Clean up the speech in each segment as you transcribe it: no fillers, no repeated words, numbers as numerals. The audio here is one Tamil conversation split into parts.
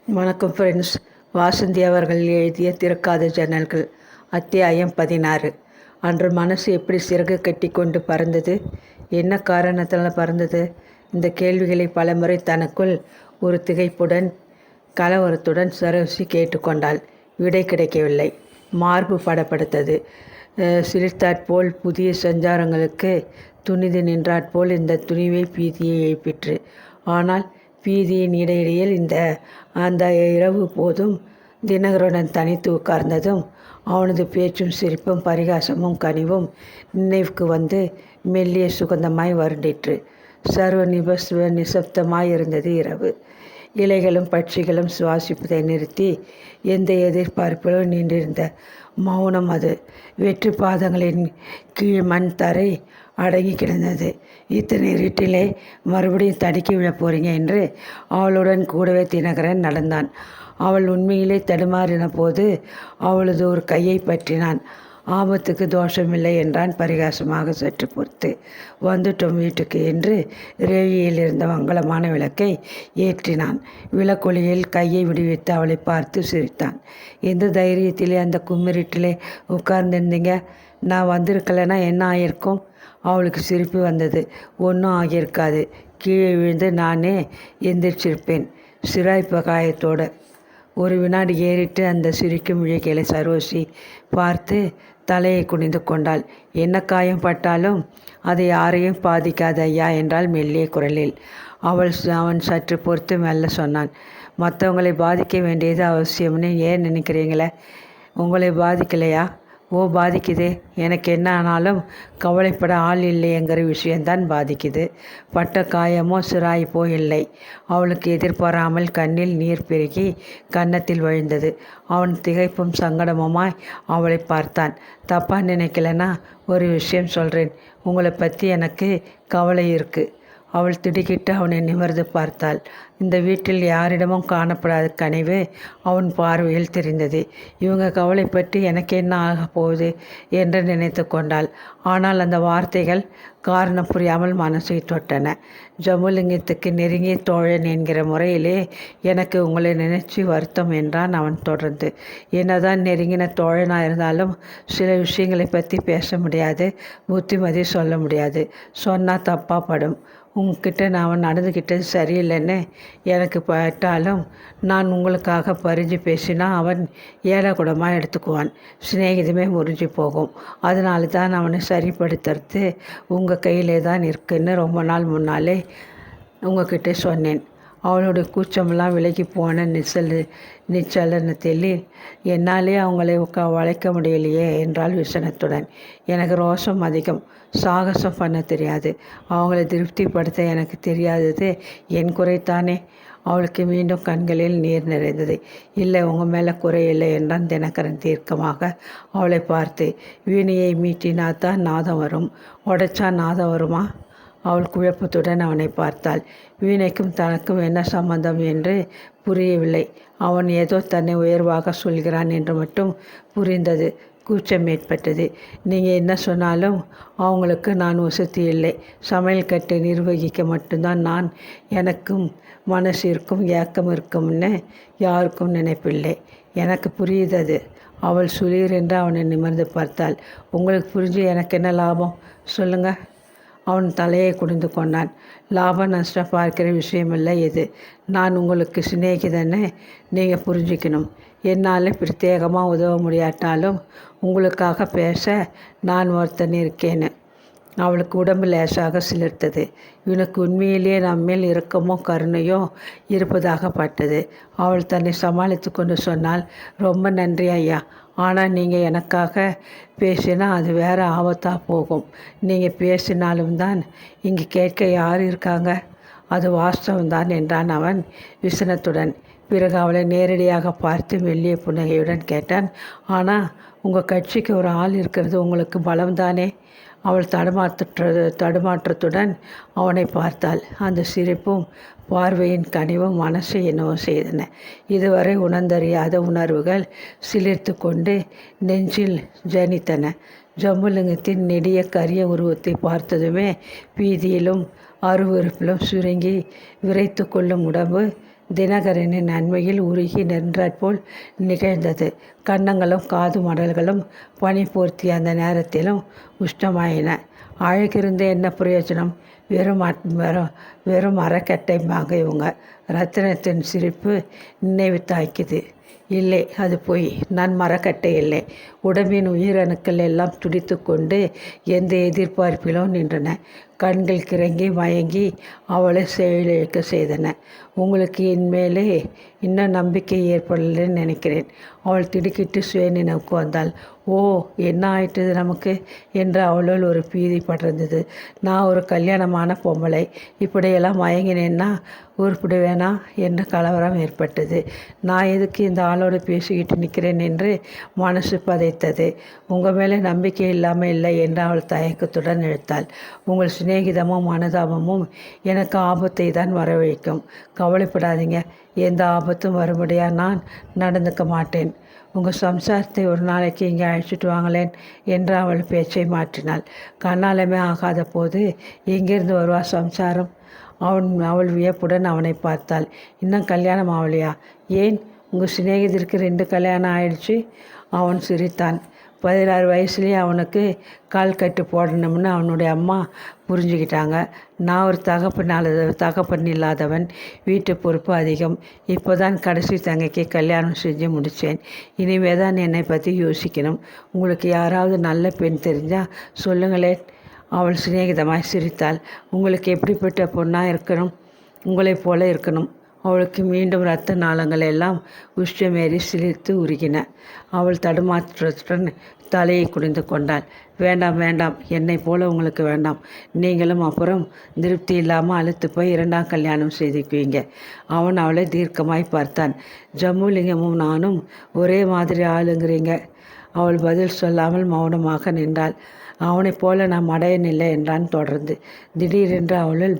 வணக்கம் ஃப்ரெண்ட்ஸ். வாசந்தி அவர்கள் எழுதிய திறக்காத ஜன்னல்கள் அத்தியாயம் 16. அன்று மனசு எப்படி சிறகு கட்டி கொண்டு பறந்தது? என்ன காரணத்தால் பறந்தது? இந்த கேள்விகளை பலமுறை தனக்குள் ஒரு திகைப்புடன் கலவரத்துடன் சரோசி கேட்டுக்கொண்டாள். விடை கிடைக்கவில்லை. மார்பு படப்படுத்தது. சிலிர்த்தாற்போல் புதிய சஞ்சாரங்களுக்கு துணிந்து நின்றாற்போல் இந்த துணிவை பீதியை எழுப்பிற்று. ஆனால் பீதியின் இடையிடையில் அந்த இரவு போதும் தினகருடன் தனித்து உட்கார்ந்ததும் அவனது பேச்சும் சிரிப்பும் பரிகாசமும் கனிவும் நினைவுக்கு வந்து மெல்லிய சுகந்தமாய் வருண்டிற்று. சர்வ நிசப்தமாயிருந்தது இரவு. இலைகளும் பட்சிகளும் சுவாசிப்பதை நிறுத்தி எந்த எதிர்பார்ப்பிலும் நின்றிருந்த மௌனம் அது. வெற்று பாதங்களின் கீழ் மண் தரை அடங்கி கிடந்தது. இத்தனை இருட்டிலே மறுபடியும் தடுக்கி விழப் போறீங்க என்று அவளுடன் கூடவே தினகரன் நடந்தான். அவள் உண்மையிலே தடுமாறின போது அவளது ஒரு கையை பற்றினான். ஆபத்துக்கு தோஷமில்லை என்றான் பரிகாசமாக. சற்று பொறுத்து வந்துட்டோம் வீட்டுக்கு என்று ரேழியில் இருந்த மங்களமான விளக்கை ஏற்றினான். விளக்கொலியில் கையை விடுவித்து அவளை பார்த்து சிரித்தான். எந்த தைரியத்திலே அந்த கும்மிருட்டிலே உட்கார்ந்திருந்தீங்க? நான் வந்திருக்கலைன்னா என்ன ஆகியிருக்கும்? அவளுக்கு சிரிப்பு வந்தது. ஒன்றும் ஆகியிருக்காது. கீழே விழுந்து நானே எந்திரிச்சிருப்பேன் சிராய்ப்பு காயத்தோடு. ஒரு வினாடி ஏறிட்டு அந்த சிரிக்கும் விழிகளை சரோசி பார்த்து தலையை குனிந்து கொண்டாள். என்ன காயம் பட்டாலும் அதை யாரையும் பாதிக்காத ஐயா என்றால் மெல்லிய குரலில். அவன் சற்று பொறுத்து மெல்ல சொன்னான். மற்றவங்களை பாதிக்க வேண்டியது அவசியம்னு ஏன் நினைக்கிறீங்களே? உங்களை பாதிக்கலையா? ஓ, பாதிக்குது. எனக்கு என்ன ஆனாலும் கவலைப்பட ஆள் இல்லைங்கிற விஷயந்தான் பாதிக்குது. பட்ட காயமோ சிராய்ப்போ இல்லை. அவளுக்கு எதிர்பாராமல் கண்ணில் நீர் பெருகி கன்னத்தில் வழிந்தது. அவன் திகைப்பும் சங்கடமுமாய் அவளை பார்த்தான். தப்பாக நினைக்கலன்னா ஒரு விஷயம் சொல்கிறேன். உங்களை பற்றி எனக்கு கவலை இருக்குது. அவள் திடுக்கிட்டு அவனை நிமிர்ந்து பார்த்தாள். இந்த வீட்டில் யாரிடமும் காணப்படாத கனிவு அவன் பார்வையில் தெரிந்தது. இவங்க கவலை பற்றி எனக்கு என்ன ஆக போகுது என்று நினைத்து கொண்டாள். ஆனால் அந்த வார்த்தைகள் காரணம் புரியாமல் மனசை தொட்டன. ஜமுலிங்கத்துக்கு நெருங்கிய தோழன் என்கிற முறையிலே எனக்கு உங்களை நினைச்சு வருத்தம் என்றான் அவன் தொடர்ந்து. என்னதான் நெருங்கின தோழனாக இருந்தாலும் சில விஷயங்களை பற்றி பேச முடியாது, புத்திமதி சொல்ல முடியாது. சொன்னால் தப்பாக படும். உங்ககிட்ட நான் நடந்துக்கிட்டது சரியில்லைன்னு எனக்கு பட்டாலும் நான் உங்களுக்காக பறிஞ்சு பேசினா அவன் ஏழகுடமாக எடுத்துக்குவான். சிநேகிதமே முறிஞ்சு போகும். அதனால தான் அவனை சரிப்படுத்துறது உங்கள் கையிலே தான் இருக்குன்னு ரொம்ப நாள் முன்னாலே உங்ககிட்ட சொன்னேன். அவளுடைய கூச்சமெல்லாம் விலகி போன நிச்சலனத்தில் என்னாலே அவங்களை வளைக்க முடியலையே என்றாள் விசனத்துடன். எனக்கு ரோஷம் அதிகம். சாகசம் பண்ண தெரியாது. அவங்கள திருப்திப்படுத்த எனக்கு தெரியாதது என் குறைத்தானே. அவளுக்கு மீண்டும் கண்களில் நீர் நிறைந்தது. இல்லை, உங்கள் மேலே குறையில்லை என்றான் தினகரன் தீர்க்கமாக அவளை பார்த்து. வீணையை மீட்டினாத்தான் நாதம் வரும், உடைச்சா நாதம் வருமா? அவள் குழப்பத்துடன் அவனை பார்த்தாள். வீணைக்கும் தனக்கும் என்ன சம்பந்தம் என்று புரியவில்லை. அவன் ஏதோ தன்னை உயர்வாக சொல்கிறான் என்று மட்டும் புரிந்தது. கூச்சம் ஏற்பட்டது. நீங்கள் என்ன சொன்னாலும் அவங்களுக்கு நான் வசதி இல்லை. சமையல் கட்டை நிர்வகிக்க மட்டும்தான் நான். எனக்கும் மனசு இருக்கும், ஏக்கம் இருக்கும்னு யாருக்கும் நினைப்பில்லை. எனக்கு புரியுது. அவள் சுளீர் என்று அவனை நிமிர்ந்து பார்த்தாள். உங்களுக்கு புரிஞ்சு எனக்கு என்ன லாபம் சொல்லுங்கள்? அவன் தலையை குனிந்து கொண்டான். லாப நஷ்டம் பார்க்கிற விஷயமில்லை இது. நான் உங்களுக்கு சிநேகிதன்னு நீங்கள் புரிஞ்சுக்கணும். என்னால் பிரத்யேகமாக உதவ முடியாட்டாலும் உங்களுக்காக பேச நான் ஒருத்தன் இருக்கேன்னு. அவளுக்கு உடம்பு லேசாக சிலிர்த்தது. இவனுக்கு உண்மையிலேயே நம்மேல் இரக்கமோ கருணையோ இருப்பதாக பட்டது. அவள் தன்னை சமாளித்து கொண்டு சொன்னால், ரொம்ப நன்றி ஐயா. ஆனால் நீங்கள் எனக்காக பேசினா அது வேறு ஆபத்தாக போகும். நீங்கள் பேசினாலும் தான் இங்கே கேட்க யார் இருக்காங்க? அது வாஸ்தவம்தான் என்றான் அவன் விசனத்துடன். பிறகு அவளை நேரடியாக பார்த்து மெல்லிய புன்னகையுடன் கேட்டான். ஆனால் உங்கள் கட்சிக்கு ஒரு ஆள் இருக்கிறது உங்களுக்கு பலம்தானே? அவள் தடுமாற்றத்துடன் அவனை பார்த்தாள். அந்த சிரிப்பும் பார்வையின் கனிவும் மனசை என்னவோ செய்தன. இதுவரை உணர்ந்தறியாத உணர்வுகள் சிலிர்த்து கொண்டு நெஞ்சில் ஜனித்தன. ஜம்புலிங்கத்தின் நெடிய கரிய உருவத்தை பார்த்ததுமே பீதியிலும் அருவருப்பிலும் சுருங்கி விரைத்து கொள்ளும் உடம்பு தினகரனின் நன்மையில் உருகி நின்றாற்போல் நிகழ்ந்தது. கன்னங்களும் காது மடல்களும் பனி போர்த்திய அந்த நேரத்திலும் உஷ்ணமாயின. அழகிருந்த என்ன பிரயோஜனம்? வெறும் அறக்கட்டைமாக இவங்க. ரத்தினத்தின் சிரிப்பு நினைவு தாக்கியது. இல்லை, அது பொய். நான் மரக்கட்டை இல்லை. உடம்பின் உயிரணுக்கள் எல்லாம் துடித்து கொண்டு எந்த எதிர்பார்ப்பிலும் நின்றன. கண்கள் கிறங்கி மயங்கி அவளை செயலிழக்க செய்தன. உங்களுக்கு என் மேலே இன்னும் நம்பிக்கை ஏற்படலைன்னு நினைக்கிறேன். அவள் திடுக்கிட்டு சுயநினைவுக்கு வந்தாள். ஓ, என்ன ஆயிட்டது நமக்கு என்று அவளுள் ஒரு பீதி படர்ந்தது. நான் ஒரு கல்யாணமான பொம்பளை. இப்படியெல்லாம் மயங்கினேன்னா உருப்பிடுவேனா என்ற கலவரம் ஏற்பட்டது. நான் எதுக்கு இந்த ஆளோடு பேசிக்கிட்டு நிற்கிறேன் என்று மனசு பதைத்தது. உங்கள் மேலே நம்பிக்கை இல்லாமல் இல்லை என்று அவள் தயக்கத்துடன் இழுத்தாள். உங்கள் சிநேகிதமும் அனுதாபமும் எனக்கு ஆபத்தை தான் வரவழைக்கும். கவலைப்படாதீங்க. எந்த ஆபத்தும் வரும்படியாக நான் நடந்துக்க மாட்டேன். உங்கள் சம்சாரத்தை ஒரு நாளைக்கு இங்கே அழைச்சிட்டு வாங்களேன் என்று அவள் பேச்சை மாற்றினாள். கண்ணாலமே ஆகாத போது எங்கிருந்து வருவா சம்சாரம்? அவள் வியப்புடன் அவனை பார்த்தாள். இன்னும் கல்யாணம் ஆகலையா? ஏன், உங்கள் சிநேகிதருக்கு 2 கல்யாணம் ஆயிடுச்சு. அவன் சிரித்தான். 16 வயசுலேயே அவனுக்கு கால் கட்டு போடணும்னு அவனுடைய அம்மா புரிஞ்சுக்கிட்டாங்க. நான் ஒரு தகப்பன் இல்லாதவன். வீட்டு பொறுப்பு அதிகம். இப்போ தான் கடைசி தங்கைக்கு கல்யாணம் செஞ்சு முடித்தேன். இனிமே தான் என்னை பற்றி யோசிக்கணும். உங்களுக்கு யாராவது நல்ல பெண் தெரிஞ்சால் சொல்லுங்களேன். அவள் சிநேகிதமாய் சிரித்தாள். உங்களுக்கு எப்படிப்பட்ட பொண்ணாக இருக்கணும்? உங்களைப் போல இருக்கணும். அவளுக்கு மீண்டும் இரத்த நாளங்கள் எல்லாம் உஷ்டமேறி சிலிர்த்து உருகின. அவள் தடுமாற்றத்துடன் தலையை குனிந்து கொண்டாள். வேண்டாம் வேண்டாம், என்னை போல உங்களுக்கு வேண்டாம். நீங்களும் அப்புறம் திருப்தி இல்லாமல் அழுத்து போய் 2ஆம் கல்யாணம் செய்துக்குவீங்க. அவன் அவளை தீர்க்கமாய் பார்த்தான். ஜம்முலிங்கமும் நானும் ஒரே மாதிரி ஆளுங்கிறீங்க. அவள் பதில் சொல்லாமல் மௌனமாக நின்றாள். அவனைப் போல நாம் அடையனில்லை என்றான் தொடர்ந்து. திடீரென்று அவளுள்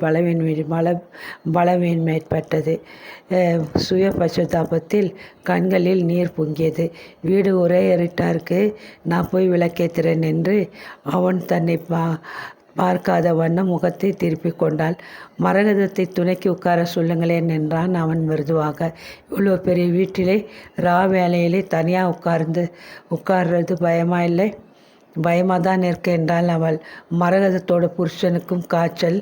பலவீன்மை ஏற்பட்டது. சுய பச்சதாபத்தில் கண்களில் நீர் பொங்கியது. வீடு ஒரே இருட்டா இருக்கு, நான் போய் விளக்கேத்துறேன் என்று அவன் தன்னை பார்க்காத வண்ணம் முகத்தை திருப்பி கொண்டாள். மரகதத்தை துணைக்கு உட்கார சொல்லுங்களேன் என்றான் அவன் மிருதுவாக. இவ்வளோ பெரிய வீட்டிலே வேலையிலே தனியாக உட்கார்றது பயமா இல்லை? பயமாக தான் இருக்க என்றாள் அவள். மரகதத்தோட புருஷனுக்கும் காய்ச்சல்.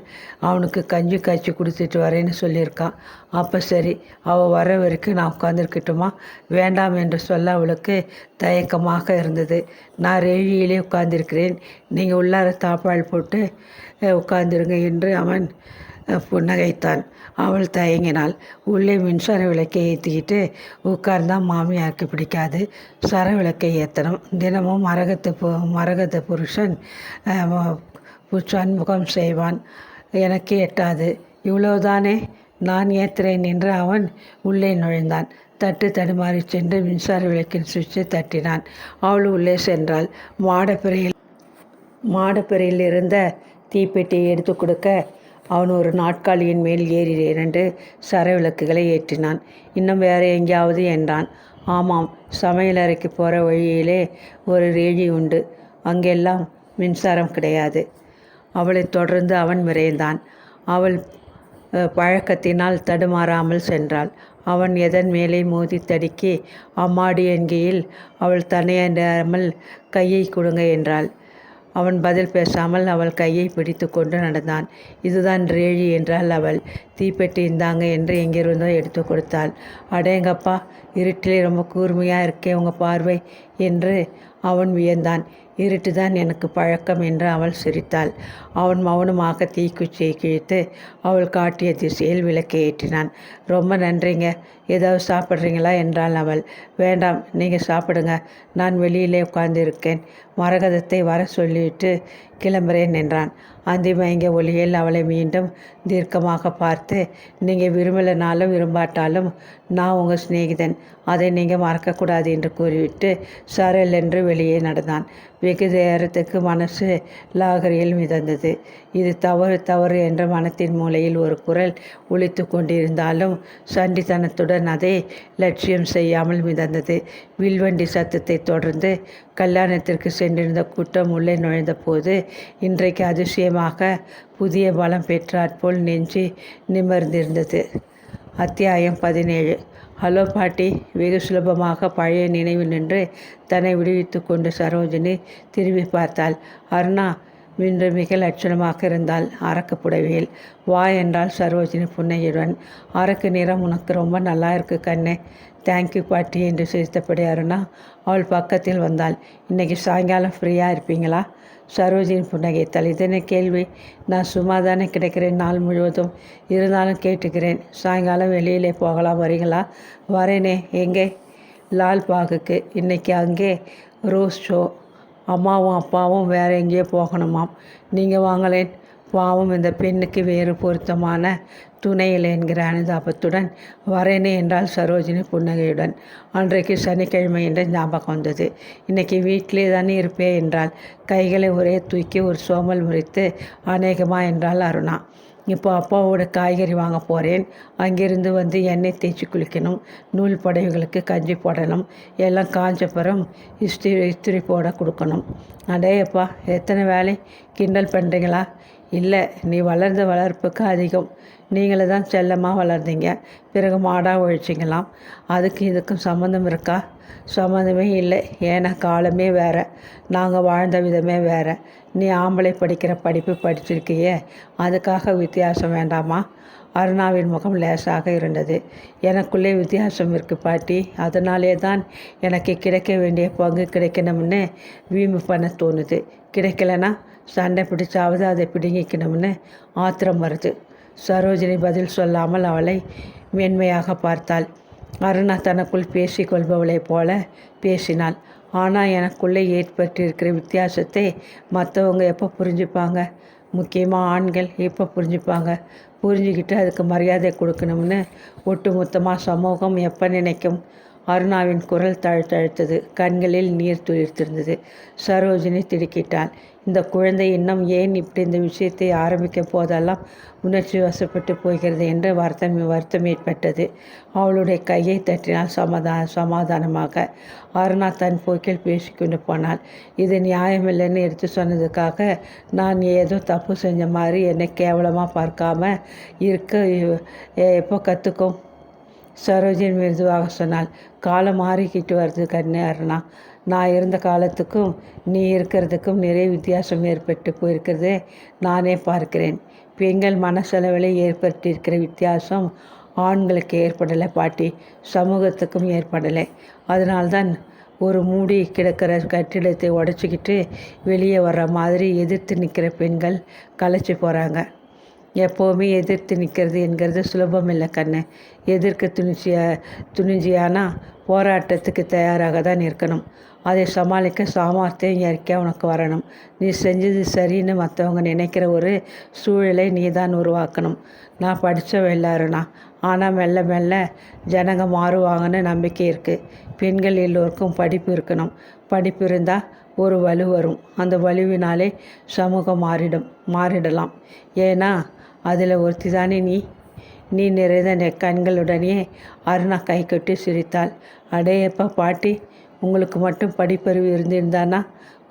அவனுக்கு கஞ்சி காய்ச்சி குடிச்சிட்டு வரேன்னு சொல்லியிருக்கான். அப்போ சரி, அவள் வர வரைக்கும் நான் உட்காந்துருக்கட்டுமா? வேண்டாம் என்று சொல்ல அவளுக்கு தயக்கமாக இருந்தது. நான் ரேழியிலே உட்கார்ந்திருக்கிறேன். நீங்கள் உள்ளார தாப்பால் போட்டு உட்கார்ந்துருங்க என்று அவன் புன்னகைத்தான். அவள் தயங்கினாள். உள்ளே மின்சார விளக்கை ஏற்றிக்கிட்டு உட்கார்ந்தான் மாமியாருக்கு பிடிக்காது. சர விளக்கை ஏற்றணும். தினமும் மரகத புருஷன் சண்முகம் செய்வான். எனக்கு எட்டாது. இவ்வளவுதானே, நான் ஏற்றுறேன் என்று அவன் உள்ளே நுழைந்தான். தட்டு தடுமாறி சென்று மின்சார விளக்கின் சுவிட்சை தட்டினான். அவள் உள்ளே சென்றாள். மாடப்பெறையில் இருந்த தீப்பெட்டியை எடுத்து கொடுக்க அவன் ஒரு நாட்காலியின் மேல் ஏறி 2 சர விளக்குகளை ஏற்றினான். இன்னும் வேறு எங்கேயாவது என்றான். ஆமாம், சமையலறைக்கு போகிற வழியிலே ஒரு ரேழி உண்டு. அங்கெல்லாம் மின்சாரம் கிடையாது. அவளை தொடர்ந்து அவன் விரைந்தான். அவள் பழக்கத்தினால் தடுமாறாமல் சென்றாள். அவன் எதன் மேலே மோதி தடுக்கி அம்மாடி என்கையில் அவள் தனையாமல் கையை கொடுங்க என்றாள். அவன் பதில் பேசாமல் அவள் கையை பிடித்து கொண்டு நடந்தான். இதுதான் ரேழி என்றாள் அவள். தீப்பெட்டி இந்தாங்க என்று எங்கிருந்தோ எடுத்து கொடுத்தாள். அடேங்கப்பா, இருட்டிலே ரொம்ப கூர்மையாக இருக்கே உங்கள் பார்வை என்று அவன் வியந்தான். இருட்டு தான் எனக்கு பழக்கம் என்று அவள் சிரித்தாள். அவன் மௌனமாக தீக்குச்சியை கிழித்து அவள் காட்டிய திசையில் விளக்கை ஏற்றினான். ரொம்ப நன்றிங்க. ஏதாவது சாப்பிட்றீங்களா என்றாள் அவள். வேண்டாம், நீங்கள் சாப்பிடுங்க. நான் வெளியிலே உட்கார்ந்து இருக்கேன். மரகதத்தை வர சொல்லிவிட்டு கிளம்புறேன் என்றான். அந்திமயங்க ஒளியில் அவளை மீண்டும் தீர்க்கமாக பார்த்து, நீங்கள் விரும்பலைனாலும் விரும்பாட்டாலும் நான் உங்கள் சிநேகிதன். அதை நீங்கள் மறக்கக்கூடாது என்று கூறிவிட்டு சரல் என்று வெளியே நடந்தான். வெகு நேரத்துக்கு மனசு லாகரியில் மிதந்தது. இது தவறு என்ற மனத்தின் மூலையில் ஒரு குரல் ஒலித்து கொண்டிருந்தாலும் சண்டித்தனத்துடன் அதை லட்சியம் செய்யாமல் மிதந்தது. வில்வண்டி சத்தத்தை தொடர்ந்து கல்யாணத்திற்கு சென்றிருந்த கூட்டம் உள்ளே நுழைந்த போது இன்றைக்கு அதிசயமாக புதிய பலம் பெற்றாற்போல் நெஞ்சு நிமிர்ந்திருந்தது. அத்தியாயம் 17. ஹலோ பாட்டி. வெகு சுலபமாக பழைய நினைவு நின்று தன்னை விடுவித்து கொண்டு சரோஜினி திரும்பி பார்த்தாள். அருணா இன்று மிக லட்சணமாக இருந்தாள். அரக்கு புடவையில். வா என்றாள் சரோஜினி புன்னையுடன். அரக்கு நிறம் உனக்கு ரொம்ப நல்லா இருக்கு கண்ணே. தேங்க்யூ பாட்டி என்று சிரித்தபடி அருணா அவள் பக்கத்தில் வந்தாள். இன்னைக்கு சாயங்காலம் ஃப்ரீயாக இருப்பீங்களா? சரோஜினி புன்னகைத்தாள். இதென்ன கேள்வி? நான் சும்மா தானே கிடைக்கிறேன் நாள் முழுவதும். இருந்தாலும் கேட்டுக்கிறேன். சாயங்காலம் வெளியிலே போகலாம், வரீங்களா? வரேனே. எங்கே? லால் பாகுக்கு. இன்றைக்கி அங்கே ரோஸ் ஷோ. அம்மாவும் அப்பாவும் வேறு எங்கேயோ போகணுமாம். நீங்கள் வாங்களேன். பாவம், இந்த பெண்ணுக்கு வேறு பொருத்தமான துணையில் என்கிற அனுதாபத்துடன் வரேனே என்றால் சரோஜினி புன்னகையுடன். அன்றைக்கு சனிக்கிழமை என்ற ஞாபகம் வந்தது. இன்றைக்கி வீட்டிலே தானே இருப்பே என்றாள். கைகளை ஒரே தூக்கி ஒரு சோமல் முறித்து அநேகமா என்றாள் அருணா. இப்போ அப்பாவோட காய்கறி வாங்க போகிறேன். அங்கிருந்து வந்து எண்ணெய் தேய்ச்சி குளிக்கணும். நூல் புடவைகளுக்கு கஞ்சி போடணும். எல்லாம் காஞ்சப்புறம் இஸ்திரி போட கொடுக்கணும். அடேயப்பா, எத்தனை வேலை! கிண்டல் பண்ணுறீங்களா? இல்லை, நீ வளர்ந்த வளர்ப்புக்கு அதிகம். நீங்களே தான் செல்லமாக வளர்ந்தீங்க. பிறகு மாடாக ஒழிச்சிங்களாம். அதுக்கு இதுக்கும் சம்மந்தம் இருக்கா? சம்மந்தமே இல்லை. ஏன்னா காலமே வேறு, நாங்கள் வாழ்ந்த விதமே வேறு. நீ ஆம்பளை படிக்கிற படிப்பு படிச்சிருக்கியே, அதுக்காக வித்தியாசம் வேண்டாமா? அருணாவின் முகம் லேசாக இருந்தது. எனக்குள்ளே வித்தியாசம் இருக்குது பாட்டி. அதனாலே தான் எனக்கு கிடைக்க வேண்டிய பங்கு கிடைக்கணும்னு வீம்பு பண்ண தோணுது. கிடைக்கலனா சண்டை பிடிச்சாவது அதை பிடுங்கிக்கணும்னு ஆத்திரம் வருது. சரோஜினி பதில் சொல்லாமல் அவளை மென்மையாக பார்த்தாள். அருணா தனக்குள் பேசி கொள்பவளைப் போல பேசினாள். ஆனால் எனக்குள்ளே ஏற்பட்டிருக்கிற வித்தியாசத்தை மற்றவங்க எப்போ புரிஞ்சுப்பாங்க? முக்கியமாக ஆண்கள் எப்போ புரிஞ்சுப்பாங்க? புரிஞ்சுக்கிட்டு அதுக்கு மரியாதை கொடுக்கணும்னு ஒட்டுமொத்தமாக சமூகம் எப்போ நினைக்கும்? அருணாவின் குரல் தழுத்தழுத்தது. கண்களில் நீர் துளிர்த்திருந்தது. சரோஜினி திடுக்கிட்டாள். இந்த குழந்தை இன்னும் ஏன் இப்படி இந்த விஷயத்தை ஆரம்பிக்க போதெல்லாம் உணர்ச்சி வசப்பட்டு போகிறது என்று வருத்தம் ஏற்பட்டது. அவளுடைய கையை தட்டினால் சமாதானமாக. அருணா தன் போக்கில் பேசிக்கொண்டு போனாள். இது நியாயமில்லைன்னு எடுத்து சொன்னதுக்காக நான் ஏதோ தப்பு செஞ்ச மாதிரி என்னை கேவலமாக பார்க்காம இருக்க எப்போ கற்றுக்கும்? சரோஜினி மிருதுவாக சொன்னாள். காலம் மாறிக்கிட்டு வருது கண்ணு அருணா. நான் இருந்த காலத்துக்கும் நீ இருக்கிறதுக்கும் நிறைய வித்தியாசம் ஏற்பட்டு போயிருக்கிறதே நானே பார்க்கிறேன். பெண்கள் மனசளவில் ஏற்பட்டிருக்கிற வித்தியாசம் ஆண்களுக்கு ஏற்படலை பாட்டி. சமூகத்துக்கும் ஏற்படலை. அதனால்தான் ஒரு மூடி கிடக்கிற கட்டிடத்தை உடச்சிக்கிட்டு வெளியே வர்ற மாதிரி எதிர்த்து நிற்கிற பெண்கள் கலைச்சி போகிறாங்க. எப்போவுமே எதிர்த்து நிற்கிறது என்கிறது சுலபம் இல்லை கண்ணு. எதிர்க்க துணிஞ்சியானா போராட்டத்துக்கு தயாராக தான் இருக்கணும். அதை சமாளிக்க சாமர்த்தியம் இயற்கையாக உனக்கு வரணும். நீ செஞ்சது சரின்னு மற்றவங்க நினைக்கிற ஒரு சூழலை நீ தான் உருவாக்கணும். நான் படித்த வெள்ளாருண்ணா. ஆனால் மெல்ல மெல்ல ஜனங்க மாறுவாங்கன்னு நம்பிக்கை இருக்குது. பெண்கள் எல்லோருக்கும் படிப்பு இருக்கணும். படிப்பு இருந்தால் ஒரு வலு வரும். அந்த வலுவினாலே சமூகம் மாறிடலாம். ஏன்னா அதில் ஒருத்தி தானே நீ நிறைந்த கண்களுடனே அருணா கை கட்டி சிரித்தாள். அடேயப்பா பாட்டி, உங்களுக்கு மட்டும் படிப்பறிவு இருந்திருந்தானா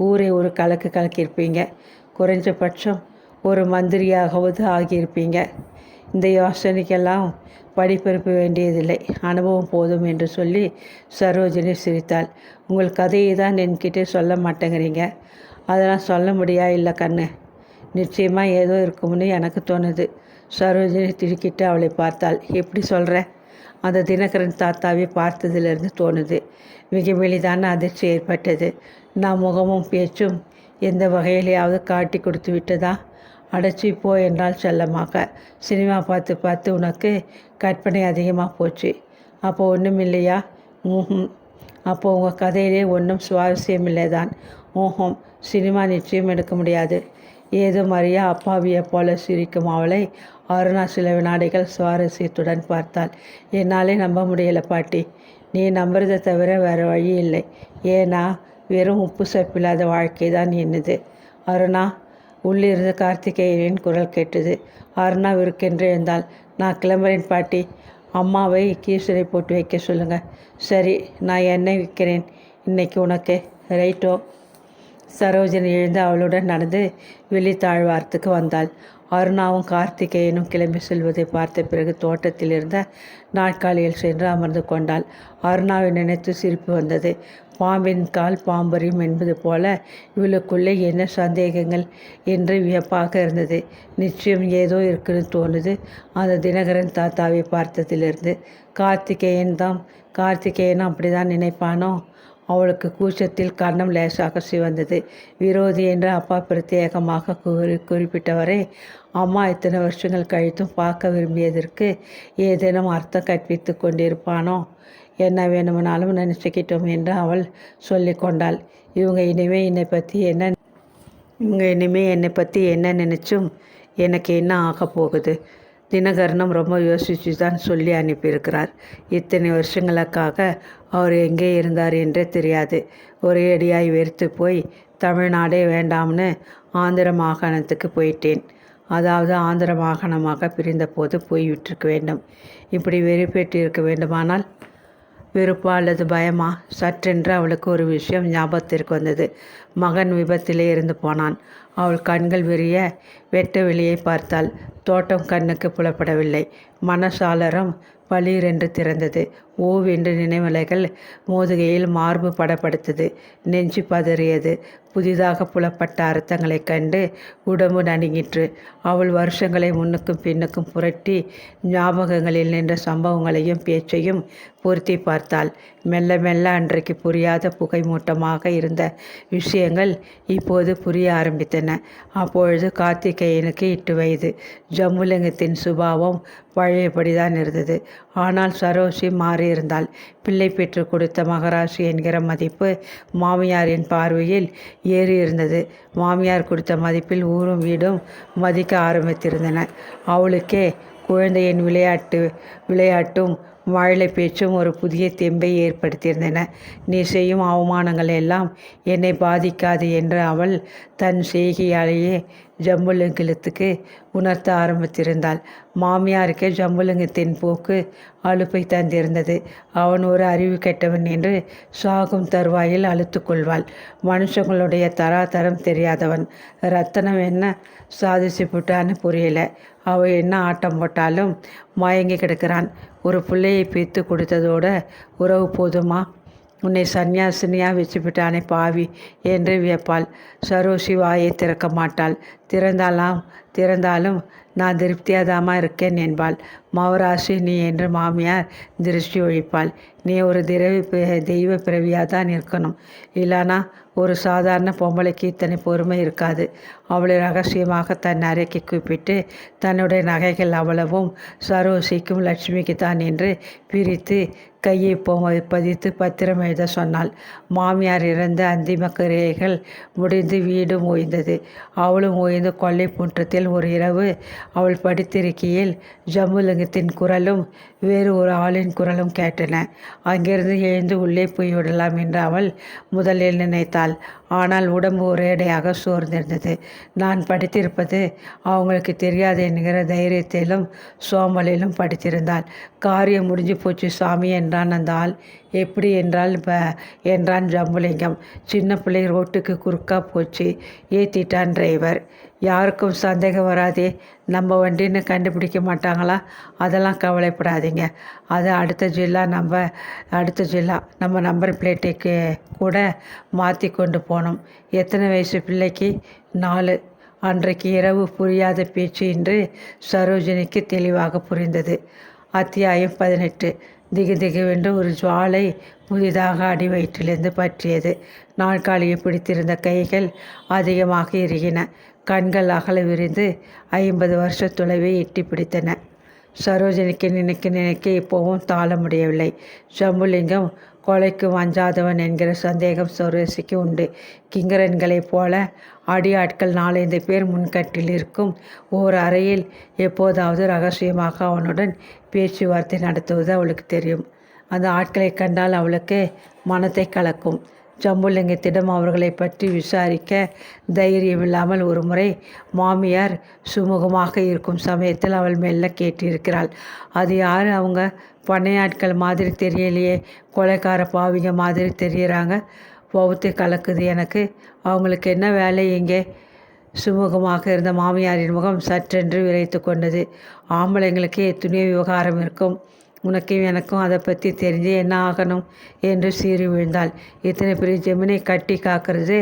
ஊரை ஒரு கலக்கியிருப்பீங்க. குறைஞ்சபட்சம் ஒரு மந்திரியாகவது ஆகியிருப்பீங்க. இந்த யோசனைக்கெல்லாம் படிப்பறிப்பு வேண்டியதில்லை, அனுபவம் போதும் என்று சொல்லி சரோஜினி சிரித்தாள். உங்கள் கதையை தான் என்கிட்ட சொல்ல மாட்டேங்கிறீங்க. அதெல்லாம் சொல்ல முடியா இல்லை கண்ணு. நிச்சயமாக ஏதோ இருக்கும்னு எனக்கு தோணுது. சரோஜினி திடுக்கிட்டு அவளை பார்த்தாள். எப்படி சொல்கிற? அந்த தினகரன் தாத்தாவை பார்த்ததிலிருந்து தோணுது. மிக மெலிதான அதிர்ச்சி ஏற்பட்டது. நான் முகமும் பேச்சும் எந்த வகையிலையாவது காட்டி கொடுத்து விட்டதா? அடைச்சி போ என்றால் செல்லமாக. சினிமா பார்த்து பார்த்து உனக்கு கற்பனை அதிகமாக போச்சு. அப்போ ஒன்றும் இல்லையா? அப்போது உங்கள் கதையிலே ஒன்றும் சுவாரஸ்யம் இல்லை தான். சினிமா நிச்சயம் எடுக்க முடியாது. ஏதோ மரியா அப்பாவியை போல சிரிக்கும் அவளை அருணா சில வினாடிகள் சுவாரஸ்யத்துடன் பார்த்தாள். என்னாலே நம்ப முடியலை பாட்டி. நீ நம்புறதை தவிர வேறு வழி இல்லை. ஏன்னா வெறும் உப்பு சப்பில்லாத வாழ்க்கை தான் என்னது. அருணா. உள்ளிருந்து கார்த்திகேயனின் குரல் கேட்டது. அருணா விற்கென்று எழுந்தாள். நான் கிளம்புறேன் பாட்டி. அம்மாவை கீசரை போட்டு வைக்க சொல்லுங்கள். சரி, நான் எண்ணெய் விற்கிறேன் இன்னைக்கு உனக்கு. ரைட்டோ. சரோஜினி எழுந்து அவளுடன் நடந்து வெளித்தாழ்வாரத்துக்கு வந்தாள். அருணாவும் கார்த்திகேயனும் கிளம்பி செல்வதை பார்த்த பிறகு தோட்டத்தில் இருந்த நாற்காலியில் சென்று அமர்ந்து கொண்டாள். அருணாவை நினைத்து சிரிப்பு வந்தது. பாம்பின் கால் பாம்பறியும் என்பது போல இவளுக்குள்ளே என்ன சந்தேகங்கள் என்று வியப்பாக இருந்தது. நிச்சயம் ஏதோ இருக்குன்னு தோணுது அந்த தினகரன் தாத்தாவை பார்த்ததிலிருந்து. கார்த்திகேயனும் அப்படிதான் நினைப்பானோ? அவளுக்கு கூச்சத்தில் கன்னம் லேசாக சிவந்தது. விரோதி என்று அப்பா பிரத்யேகமாக குறிப்பிட்டவரை அம்மா இத்தனை வருஷங்கள் கழித்தும் பார்க்க விரும்பியதற்கு ஏதேனும் அர்த்தம் கற்பித்து கொண்டிருப்பானோ? என்ன வேணுமானாலும் நினச்சிக்கிட்டோம் என்று அவள் சொல்லி கொண்டாள். இவங்க இனிமே என்னை பற்றி என்ன நினச்சும் எனக்கு என்ன ஆக போகுது? தினகரனும் ரொம்ப யோசித்து தான் சொல்லி அனுப்பியிருக்கிறார். இத்தனை வருஷங்களுக்காக அவர் எங்கே இருந்தார் என்றே தெரியாது. ஒரே அடியாய் வெறுத்து போய் தமிழ்நாடே வேண்டாம்னு ஆந்திர மாகாணத்துக்கு போயிட்டேன். அதாவது ஆந்திர மாகாணமாக பிரிந்த போது போய்விட்டிருக்க வேண்டும். இப்படி வெறுப்பேற்று இருக்க வேண்டுமானால் வெறுப்பா அல்லது பயமா? சற்றென்று அவளுக்கு ஒரு விஷயம் ஞாபகத்திற்கு வந்தது. மகன் விபத்திலே இருந்து போனான். அவள் கண்கள் விரிய வெட்ட வெளியை பார்த்தாள். தோட்டம் கண்ணுக்கு புலப்படவில்லை. மனசாளரம் பளீரென்று திறந்தது. ஓவென்று நினைவலைகள் மோதுகையில் மார்பு படப்படுத்தது. நெஞ்சு பதறியது. புதிதாக புலப்பட்ட அர்த்தங்களைக் கண்டு உடம்பு நடுங்கிற்று. அவள் வருஷங்களை முன்னுக்கும் பின்னுக்கும் புரட்டி ஞாபகங்களில் நின்ற சம்பவங்களையும் பேச்சையும் பொருத்தி பார்த்தாள். மெல்ல மெல்ல அன்றைக்கு புரியாத புகை மூட்டமாக இருந்த விஷயங்கள் இப்போது புரிய ஆரம்பித்தன. அப்பொழுது கார்த்திகேயனுக்கு 8 வயது. ஜம்புலிங்கத்தின் சுபாவம் பழையபடிதான் இருந்தது. ஆனால் சரோஷி மாறியிருந்தாள். பிள்ளை பெற்று கொடுத்த மகராசி என்கிற மதிப்பு மாமியாரின் பார்வையில் ஏறி இருந்தது. மாமியார் கொடுத்த மதிப்பில் ஊரும் வீடும் மதிக்க ஆரம்பித்திருந்தன. அவளுக்கே குழந்தையின் விளையாட்டும் மழலை பேச்சும் ஒரு புதிய தெம்பை ஏற்படுத்தியிருந்தன. நீ செய்யும் அவமானங்கள் எல்லாம் என்னை பாதிக்காது என்று அவள் தன் செய்கையாலேயே ஜம்புலிங்கத்துக்கு உணர்த்த ஆரம்பித்திருந்தாள். மாமியாருக்கே ஜம்புலிங்கத்தின் போக்கு அலுப்பை தந்திருந்தது. அவன் ஒரு அறிவு கெட்டவன் என்று சாகும் தருவாயில் அழுத்து கொள்வாள். மனுஷங்களுடைய தராதரம் தெரியாதவன். ரத்தனம் என்ன சாதிச்சு போட்டான்னு புரியல. அவள் என்ன ஆட்டம் போட்டாலும் மயங்கி கிடக்கிறான். ஒரு பிள்ளையை பித்து கொடுத்ததோட உறவு போதுமா? உன்னை சன்னியாசினியாக வச்சுவிட்டானே பாவி என்று வியப்பாள். சரோஷி வாயை திறக்க மாட்டாள். திறந்தாலும் நான் திருப்தியாதாமா இருக்கேன் என்பாள். மவராசி நீ என்று மாமியார் திருஷ்டி ஒழிப்பாள். நீ ஒரு தெய்வ பிறவியாக தான் இருக்கணும். இல்லைனா ஒரு சாதாரண பொம்பளைக்கு இத்தனை பொறுமை இருக்காது. அவளை ரகசியமாக தன் அறைக்கு கூப்பிட்டு தன்னுடைய நகைகள் அவ்வளவும் சரோஷிக்கும் லட்சுமிக்கு தான் என்று பிரித்து கையை பதித்து பத்திரம் எழுத சொன்னாள். மாமியார் இறந்த அந்திம கிரியைகள் முடிந்து வீடும் ஓய்ந்தது. அவளும் ஓய்ந்து கொள்ளை பூற்றத்தில் ஒரு இரவு அவள் படுத்திருக்கையில் ஜம்புலிங்கத்தின் குரலும் வேறு ஒரு ஆளின் குரலும் கேட்டன. அங்கிருந்து எழுந்து உள்ளே போய்விடலாம் என்று அவள் முதலில் நினைத்தாள். ஆனால் உடம்பு ஒரேடையாக சோர்ந்திருந்தது. நான் படித்திருப்பது அவங்களுக்கு தெரியாது என்கிற தைரியத்திலும் சோம்பலிலும் படித்திருந்தாள். காரியம் முடிஞ்சு போச்சு சாமி என்றான் அந்த ஆள். எப்படி என்றான் ஜம்புலிங்கம். சின்ன பிள்ளை ரோட்டுக்கு குறுக்கா போச்சு, ஏற்றிட்டான் டிரைவர். யாருக்கும் சந்தேகம் வராதே. நம்ம வண்டின்னு கண்டுபிடிக்க மாட்டாங்களா? அதெல்லாம் கவலைப்படாதீங்க. அது அடுத்த ஜில்லா நம்ம நம்பர் பிளேட்டுக்கு கூட மாற்றி கொண்டு போனோம். எத்தனை வயசு பிள்ளைக்கு? 4. அன்றைக்கு இரவு புரியாத பேச்சு இன்று சரோஜினிக்கு தெளிவாக புரிந்தது. அத்தியாயம் 18. திகுதிகுவென்று ஒரு ஜுவாலை புதிதாக அடி வயிற்றிலிருந்து பற்றியது. நாற்காலியை பிடித்திருந்த கைகள் அதிகமாக இறுகின. கண்கள் அகல விரிந்து 50 வருஷ தொலைவை எட்டி பிடித்தன. சரோஜினிக்கு நினைக்க இப்போவும் தாழ முடியவில்லை. ஜம்புலிங்கம் கொலைக்கு வஞ்சாதவன் என்கிற சந்தேகம் சரோஜினிக்கு உண்டு. கிங்கரன்களைப் போல அடியாட்கள் 4-5 பேர் முன்கட்டில் இருக்கும் ஓர் அறையில் எப்போதாவது ரகசியமாக அவனுடன் பேச்சுவார்த்தை நடத்துவது அவளுக்கு தெரியும். அந்த ஆட்களை கண்டால் அவளுக்கு மனத்தை கலக்கும். ஜம்புலிங்கத்திடம் அவர்களை பற்றி விசாரிக்க தைரியமில்லாமல் ஒரு முறை மாமியார் சுமூகமாக இருக்கும் சமயத்தில் அவள் மெல்ல கேட்டிருக்கிறாள். அது யார்? அவங்க பண்ணையாட்கள் மாதிரி தெரியலையே, கொலைக்கார பாவிங்க மாதிரி தெரிகிறாங்க. பௌத்து கலக்குது எனக்கு. அவங்களுக்கு என்ன வேலை இங்கே? சுமூகமாக இருந்த மாமியாரின் முகம் சற்றென்று விரைத்து கொண்டது. ஆம்பளைங்களுக்கே எத்தனையோ விவகாரம் இருக்கும், உனக்கும் எனக்கும் அதை பற்றி தெரிஞ்சு என்ன ஆகணும் என்று சீறி விழுந்தாள். இத்தனை பெரிய ஜெமினை கட்டி காக்கிறது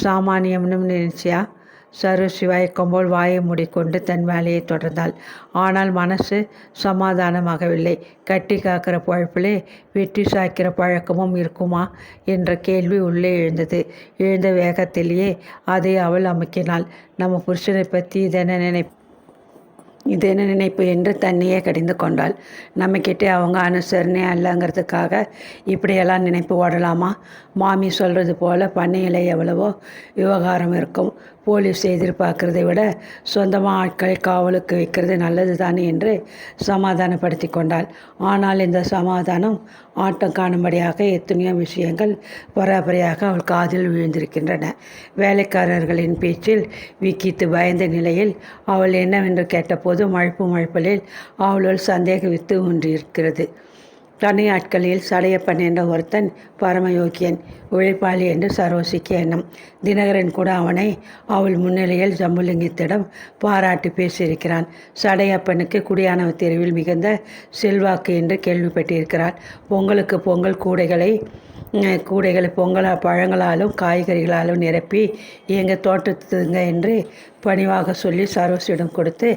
சாமானியம்னு நினைச்சியா? சரோஜி வயக்கம்போல் வாயை மூடிக்கொண்டு தன் வேலையை தொடர்ந்தாள். ஆனால் மனசு சமாதானமாகவில்லை. கட்டி காக்கிற பழப்பிலே வெட்டி சாய்க்கிற பழக்கமும் இருக்குமா என்ற கேள்வி உள்ளே எழுந்தது. எழுந்த வேகத்திலேயே அதை அவள் அமுக்கினாள். நம்ம புருஷனை பற்றி இது என்ன நினைப்பு என்று தன்னையே கடிந்து கொண்டாள். நம்மக்கிட்டே அவங்க அனுசரணை அல்லங்கிறதுக்காக இப்படியெல்லாம் நினைப்பு ஓடலாமா? மாமி சொல்கிறது போல் பண்ணையில் எவ்வளவோ விவகாரம் இருக்கும். போலீஸ் எதிர்பார்க்கறதை விட சொந்தமாக ஆட்களை காவலுக்கு வைக்கிறது நல்லது தானே என்று சமாதானப்படுத்தி கொண்டாள். ஆனால் இந்த சமாதானம் ஆட்டம் காணும்படியாக எத்தனையோ விஷயங்கள் பராபரியாக அவள் காதில் விழுந்திருக்கின்றன. வேலைக்காரர்களின் பேச்சில் விக்கித்து பயந்த நிலையில் அவள் என்னவென்று கேட்டபோது மழுப்பலில் அவளுள் சந்தேக வித்து ஒன்றிருக்கிறது. தனியாட்களில் சடையப்பன் என்ற ஒருத்தன் பரமயோக்கியன், உழைப்பாளி என்று சரோஜிக்கு எண்ணம். தினகரன் கூட அவனை அவள் முன்னிலையில் ஜம்புலிங்கத்திடம் பாராட்டி பேசியிருக்கிறான். சடையப்பனுக்கு குடியானவ தெருவில் மிகுந்த செல்வாக்கு என்று கேள்விப்பட்டிருக்கிறார். பொங்கலுக்கு பொங்கல் கூடைகளை பழங்களாலும் காய்கறிகளாலும் நிரப்பி எங்கள் தோட்டத்துங்க என்று பணிவாக சொல்லி சரோஜியிடம் கொடுத்து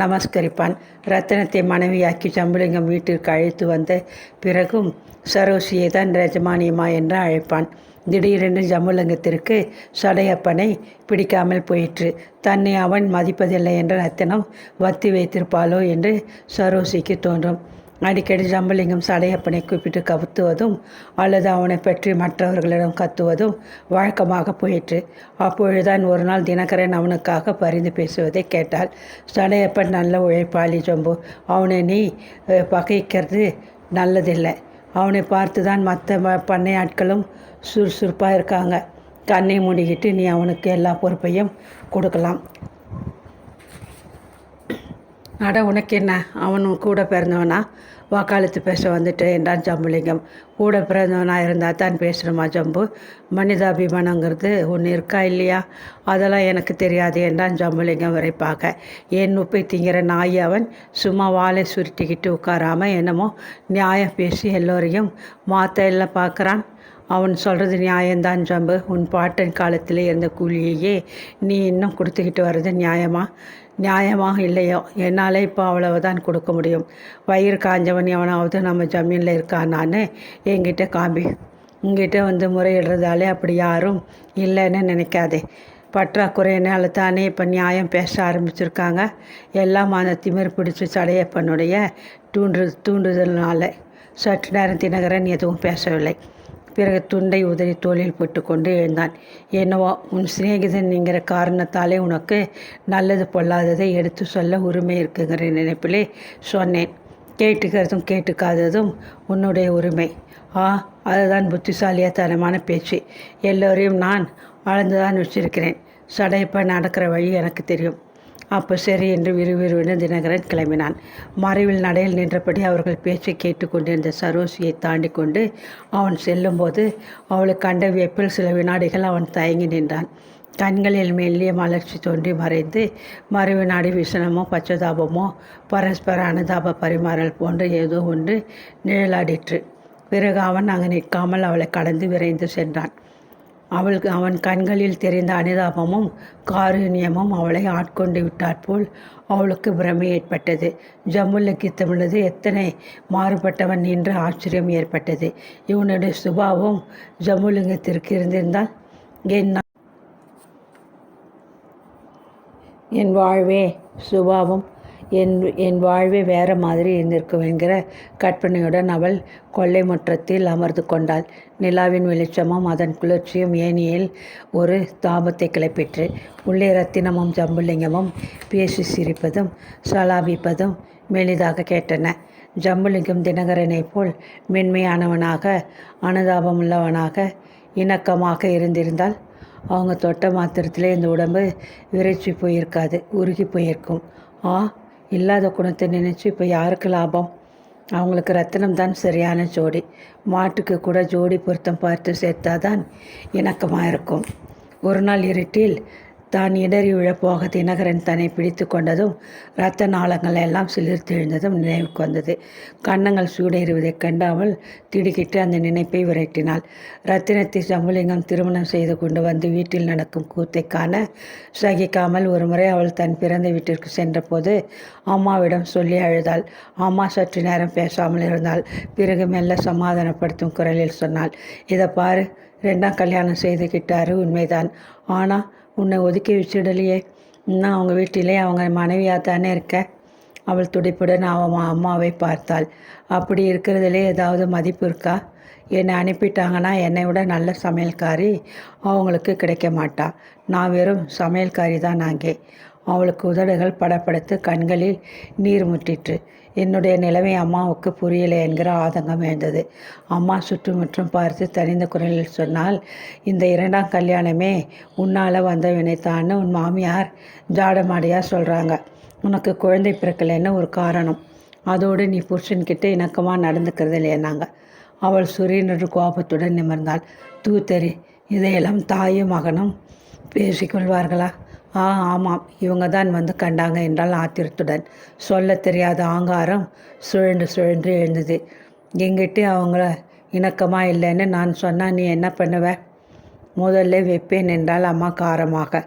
நமஸ்கரிப்பான். ரத்தனத்தை மனைவியாக்கி ஜம்புலிங்கம் வீட்டிற்கு அழைத்து வந்த பிறகும் சரோஜியை தான் ரஜமானியம்மா என்று அழைப்பான். திடீரென்று ஜம்புலிங்கத்திற்கு சடையப்பனை பிடிக்காமல் போயிற்று. தன்னை அவன் மதிப்பதில்லை என்ற ரத்தனம் வத்தி வைத்திருப்பாளோ என்று சரோஜிக்கு தோன்றும். அடிக்கடி ஜம்புலிங்கம் சடையப்பனை கூப்பிட்டு கவுத்துவதும் அல்லது அவனை பற்றி மற்றவர்களிடம் கத்துவதும் வழக்கமாக போயிற்று. அப்பொழுதுதான் ஒரு நாள் தினகரன் அவனுக்காக பரிந்து பேசுவதை கேட்டாள். சடையப்பன் நல்ல உழைப்பாளி ஜம்பு, அவனை நீ பகைக்கிறது நல்லதில்லை. அவனை பார்த்து தான் மற்ற பண்ணை ஆட்களும் சுறுசுறுப்பாக இருக்காங்க. கண்ணை மூடிக்கிட்டு நீ அவனுக்கு எல்லா பொறுப்பையும் கொடுக்கலாம். அட, உனக்கு என்ன, அவனும் கூட பிறந்தவனா? வாக்காளத்து பேச வந்துட்டு என்றான் ஜம்புலிங்கம். கூட பிறந்தவனாக இருந்தால் தான் பேசுகிறோமா ஜம்பு? மனிதாபிமானங்கிறது ஒன்று இருக்கா இல்லையா? அதெல்லாம் எனக்கு தெரியாது என்றான் ஜம்புலிங்கம் விரைப்பாக. என் உப்பை திங்கிற நாய் அவன். சும்மா வாழை சுருட்டிக்கிட்டு உட்காராமல் என்னமோ நியாயம் பேசி எல்லோரையும் மாற்ற எல்லாம் பார்க்குறான். அவன் சொல்கிறது நியாயம்தான் ஜம்பு. உன் பாட்டன் காலத்திலே இருந்த கூலியையே நீ இன்னும் கொடுத்துக்கிட்டு வர்றது நியாயமாக இல்லையோ? என்னால் இப்போ அவ்வளவுதான் கொடுக்க முடியும். வயிறு காஞ்சவன் எவனாவது நம்ம ஜமீனில் இருக்கானான்னு என்கிட்ட காம்பி. உங்ககிட்ட வந்து முறையிடுறதாலே அப்படி யாரும் இல்லைன்னு நினைக்காதே. பற்றாக்குறையினால தானே இப்போ நியாயம் பேச ஆரம்பிச்சிருக்காங்க. எல்லாம் அந்த திமிர் பிடிச்சி சடையப்பனுடைய தூண்டுதல்னால. சற்று நேரம் தினகரன் எதுவும் பேசவில்லை. பிறகு துண்டை உதறி தோளில் போட்டுக்கொண்டு எழுந்தான். என்னவோ உன் சிநேகிதன் என்கிற காரணத்தாலே உனக்கு நல்லது பொல்லாததை எடுத்து சொல்ல உரிமை இருக்குங்கிற நினைப்பிலே சொன்னேன். கேட்டுக்கிறதும் கேட்டுக்காததும் உன்னுடைய உரிமை. அதுதான் புத்திசாலியத்தனமான பேச்சு. எல்லோரையும் நான் அளந்துதான் வச்சிருக்கிறேன். சடையப்ப நடக்கிற வழி எனக்கு தெரியும். அப்போ சரி என்று விறுவிறுவென தினகரன் கிளம்பினான். மறைவில் நடையில் நின்றபடி அவர்கள் பேச்சை கேட்டுக்கொண்டிருந்த சரோஜியை தாண்டி கொண்டு அவன் செல்லும்போது அவளை கண்ட வியப்பில் சில வினாடிகள் அவன் தயங்கி நின்றான். கண்களில் மெல்லிய மலர்ச்சி தோன்றி மறைந்து மறுவினாடி விசனமோ பச்சதாபமோ பரஸ்பர அனுதாப பரிமாறல் போன்று ஏதோ ஒன்று நிழலாடிற்று. பிறகு அவன் அங்கு நிற்காமல் அவளை கடந்து விரைந்து சென்றான். அவன் கண்களில் தெரிந்த அனுதாபமும் காருண்யமும் அவளை ஆட்கொண்டு விட்டாற்போல் அவளுக்கு பிரமை ஏற்பட்டது. ஜம்புலிங்கத்தினது எத்தனை மாறுபட்டவன் என்று ஆச்சரியம் ஏற்பட்டது. இவனுடைய சுபாவம் ஜம்புலிங்கத்திற்கு இருந்திருந்தால் என் வாழ்வே சுபாவம் என் வாழ்வே வேறு மாதிரி இருந்திருக்கும் என்கிற கற்பனையுடன் அவள் கொல்லை முற்றத்தில் அமர்ந்து கொண்டாள். நிலாவின் வெளிச்சமும் அதன் குளிர்ச்சியும் ஏனியில் ஒரு தாபத்தை கிளப்பிற்று. உள்ளே ரத்தினமும் ஜம்புலிங்கமும் பேசி சிரிப்பதும் சலாபிப்பதும் மெலிதாக கேட்டன. ஜம்புலிங்கம் தினகரனைப் போல் மென்மையானவனாக அனுதாபமுள்ளவனாக இணக்கமாக இருந்திருந்தால் அவங்க தொட்ட மாத்திரத்திலே இந்த உடம்பு விரைச்சி போயிருக்காது, உருகி போயிருக்கும். இல்லாத குணத்தை நினச்சி இப்போ யாருக்கு லாபம்? அவங்களுக்கு ரத்தினம் தான் சரியான ஜோடி. மாட்டுக்கு கூட ஜோடி பொருத்தம் பார்த்து சேர்த்தாதான் இணக்கமாக இருக்கும். ஒரு நாள் இருட்டில் தான் இடறி விழப்போக தினகரன் தன்னை பிடித்து கொண்டதும் இரத்த நாளங்கள் எல்லாம் சிலிர்த்தெழுந்ததும் நினைவுக்கு வந்தது. கன்னங்கள் சூடேறுவதைக் கண்டு அவள் திடுக்கிட்டு அந்த நினைப்பை விரட்டினாள். ரத்தினத்தை ஜம்புலிங்கம் திருமணம் செய்து கொண்டு வந்து வீட்டில் நடக்கும் கூத்தை காண சகிக்காமல் ஒருமுறை அவள் தன் பிறந்த வீட்டிற்கு சென்றபோது அம்மாவிடம் சொல்லி அழுதாள். அம்மா சற்று நேரம் பேசாமல் இருந்தாள். பிறகு மெல்ல சமாதானப்படுத்தும் குரலில் சொன்னாள், இதை பாரு, 2ஆம் கல்யாணம் செய்துக்கிட்டாரு உண்மைதான். ஆனால் உன்னை ஒதுக்கி வச்சிடலையே. இன்னும் அவங்க வீட்டிலே அவங்க மனைவியாக தானே இருக்க. அவள் துடிப்புடன் அம்மாவை பார்த்தாள். அப்படி இருக்கிறதுலே ஏதாவது மதிப்பு இருக்கா? என்னை அனுப்பிட்டாங்கன்னா என்னை விட நல்ல சமையல்காரி அவங்களுக்கு கிடைக்க மாட்டா. நான் வெறும் சமையல்காரி தான் அங்கே. அவளுக்கு உதடுகள் படப்படுத்து கண்களில் நீர் முட்டிற்று. என்னுடைய நிலைமை அம்மாவுக்கு புரியலை என்கிற ஆதங்கம் எழுந்தது. அம்மா சுற்றுமுற்றும் பார்த்து தனிந்த குரலில் சொன்னால், இந்த 2ஆம் கல்யாணமே உன்னால் வந்த வினைத்தான்னு உன் மாமியார் ஜாடமாடியாக சொல்கிறாங்க. உனக்கு குழந்தை பிறக்கலைன்னு ஒரு காரணம். அதோடு நீ புருஷன்கிட்ட இணக்கமாக நடந்துக்கிறது இல்லைன்னாங்க. அவள் சுரீனொரு கோபத்துடன் நிமிர்ந்தாள். தூத்தறி, இதையெல்லாம் தாயும் மகனும் பேசிக்கொள்வார்களா? ஆமாம், இவங்க தான் வந்து கண்டாங்க என்றால் ஆத்திரத்துடன். சொல்ல தெரியாத ஆங்காரம் சுழன்று சுழன்று எழுந்தது. எங்கிட்ட அவங்கள இணக்கமாக இல்லைன்னு நான் சொன்னால் நீ என்ன பண்ணுவ? முதல்ல வைப்பேன் என்றால் அம்மா காரமாக.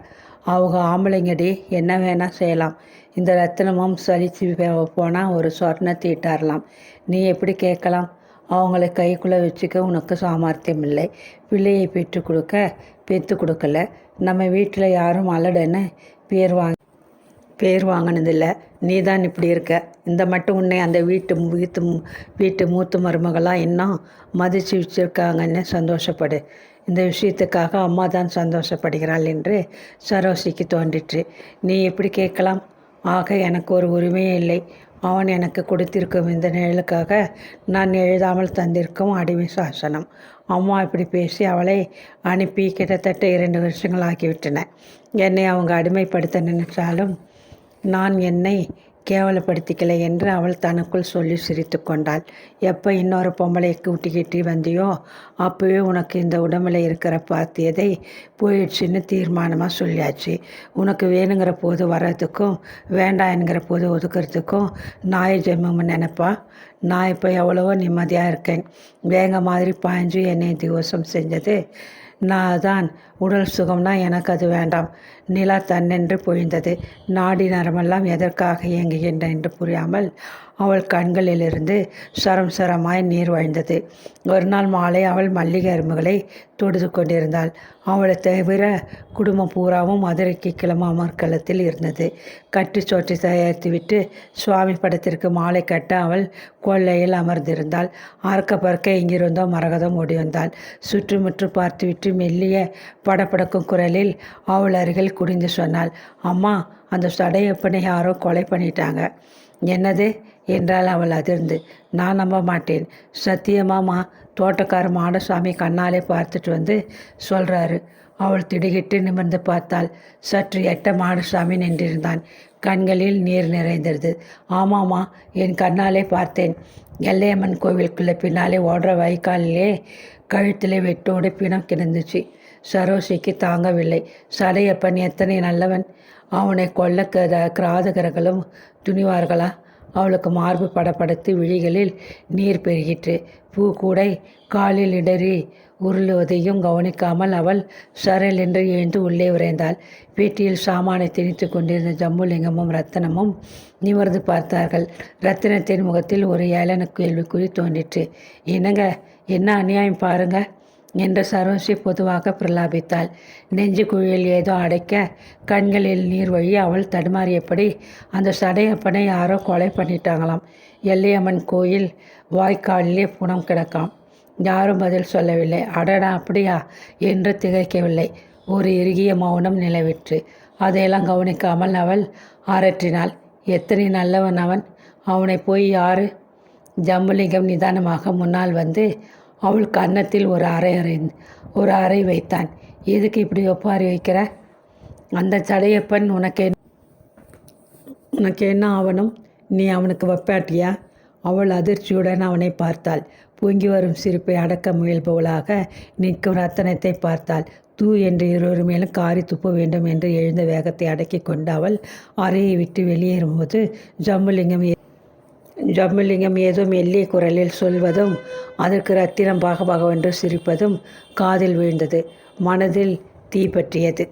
அவங்க ஆம்பளைங்கடி என்ன வேணால் செய்யலாம். இந்த ரத்தினமும் சலிச்சு போனால் ஒரு சொர்ணத்தை இட்டாரலாம். நீ எப்படி கேட்கலாம்? அவங்கள கைக்குள்ளே வச்சுக்க உனக்கு சாமர்த்தியம் இல்லை. பிள்ளையை பெற்று கொடுக்கல. நம்ம வீட்டில் யாரும் அலடன்னு பேர் வாங்கினதில்லை. நீ தான் இப்படி இருக்க. இந்த மட்டும் உன்னை அந்த வீட்டு மூத்த மருமகளாக இன்னும் மதித்து வச்சுருக்காங்கன்னு சந்தோஷப்படு. இந்த விஷயத்துக்காக அம்மா தான் சந்தோஷப்படுகிறாள் என்று சரோசிக்கு தோன்றிற்று. நீ எப்படி கேட்கலாம்? ஆக எனக்கு ஒரு உரிமையே இல்லை. அவன் எனக்கு கொடுத்திருக்கும் இந்த நிழலுக்காக நான் எழுதாமல் தந்திருக்கும் அடிமை சாசனம். அம்மா இப்படி பேசி அவளை அனுப்பி கிட்டத்தட்ட 2 வருஷங்கள் ஆகிவிட்டன. என்னை அவங்க அடிமைப்படுத்த நினைச்சாலும் நான் என்னை கேவலப்படுத்திக்கலை என்று அவள் தனக்குள் சொல்லி சிரித்து கொண்டாள். எப்போ இன்னொரு பொம்பளை கூட்டிக்கிட்டு வந்தியோ அப்போவே உனக்கு இந்த உடம்புல இருக்கிற பாத்தியதை போயிடுச்சுன்னு தீர்மானமாக சொல்லியாச்சு. உனக்கு வேணுங்கிற போது வர்றதுக்கும் வேண்டாம் என்கிற போது ஒதுக்கிறதுக்கும் நாய ஜென்மம் நினைப்பா. நான் இப்போ எவ்வளவோ நிம்மதியாக இருக்கேன். வேங்க மாதிரி பாய்ஞ்சு என்னை திவசம் செஞ்சது நான் தான். உடல் சுகம்னா எனக்கு அது வேண்டாம். நிலா தன்னென்று பொழிந்தது. நாடி நரமெல்லாம் எதற்காக இயங்குகின்ற என்று புரியாமல் அவள் கண்களிலிருந்து சரம் சரமாய் நீர் வழிந்தது. ஒரு நாள் மாலை அவள் மல்லிகை அரும்புகளை தொடுத்து கொண்டிருந்தாள். அவளை தவிர குடும்பம் பூராவும் மதுரைக்கு கிளம்ப அமர்க்களத்தில் இருந்தது. கட்டுச்சோற்றை தயாரித்துவிட்டு சுவாமி படத்திற்கு மாலை கட்ட அவள் கொல்லையில் அமர்ந்திருந்தாள். அறக்க பறக்க எங்கிருந்தோ மரகதம் ஓடி வந்தாள். சுற்றுமுற்று பார்த்துவிட்டு மெல்லிய படப்படக்கும் குரலில் அவள் அருகில் குடிந்து சொன்னாள், அம்மா, அந்த சடையப்பனை யாரோ கொலை பண்ணிட்டாங்க. என்னது என்றால் அவள் அதிர்ந்து. நான் நம்ப மாட்டேன். சத்தியமாமா, தோட்டக்கார மாடசாமி கண்ணாலே பார்த்துட்டு வந்து சொல்கிறாரு. அவள் திடுகிட்டு நிமிர்ந்து பார்த்தாள். சற்று எட்ட மாடசாமி நின்றிருந்தான். கண்களில் நீர் நிறைந்தது. ஆமாம்மா, என் கண்ணாலே பார்த்தேன். எல்லையம்மன் கோவிலுக்குள்ளே பின்னாலே ஓடுற வைக்காலிலே கழுத்திலே வெட்டோடு பிணம் கிடந்துச்சு. சரோசிக்கு தாங்கவில்லை. சடையப்பன் எத்தனை நல்லவன். அவனை கொல்ல கிராதகர்களும் துணிவார்களா? அவளுக்கு மார்பு படப்படுத்தி விழிகளில் நீர் பெருகிற்று. பூக்கூடை காலில் இடறி உருளுவதையும் கவனிக்காமல் அவள் சரல் என்று எழுந்து உள்ளே விரைந்தாள். வீட்டில் சாமானை திணித்து கொண்டிருந்த ஜம்புலிங்கமும் ரத்தனமும் நிமிர்ந்து பார்த்தார்கள். ரத்தினத்தின் முகத்தில் ஒரு ஏளன கேள்விக்குறி தோன்றிற்று. என்னங்க, என்ன அநியாயம் பாருங்க என்று சரோசி பொதுவாக பிரலாபித்தாள். நெஞ்சு குழியில் ஏதோ அடைக்க கண்களில் நீர் வழி அவள் தடுமாறியபடி, அந்த சடையப்பனை யாரோ கொலை பண்ணிட்டாங்களாம். எல்லையம்மன் கோயில் வாய்க்காலிலே புணம் கிடக்காம். யாரும் பதில் சொல்லவில்லை. அடடா, அப்படியா என்று திகைக்கவில்லை. ஒரு இறுகிய மௌனம் நிலவிற்று. அதையெல்லாம் கவனிக்காமல் அவள் அரற்றினாள். எத்தனை நல்லவன் அவன். அவனை போய் யாரு? ஜம்புலிங்கம் நிதானமாக முன்னால் வந்து அவள் கன்னத்தில் ஒரு அறை வைத்தான். எதுக்கு இப்படி ஒப்பாரி வைக்கிற? அந்த சடையப்பன் உனக்கு என்ன ஆவணும்? நீ அவனுக்கு வப்பாட்டியா? அவள் அதிர்ச்சியுடன் அவனை பார்த்தாள். பொங்கி வரும் சிரிப்பை அடக்க முயல்பவளாக நிற்கும் ரத்தனத்தை பார்த்தாள். தூ என்று இருவர் மேலும் காரி துப்ப வேண்டும் என்று எழுந்த வேகத்தை அடக்கி கொண்டு அவள் அறையை விட்டு வெளியேறும்போது ஜம்புலிங்கம் ஏதோ மெல்லிய குரலில் சொல்வதும் அதற்கு ரத்தினம் பாகபாகவென்று சிரிப்பதும் காதில் விழுந்தது. மனதில் தீ பற்றியது.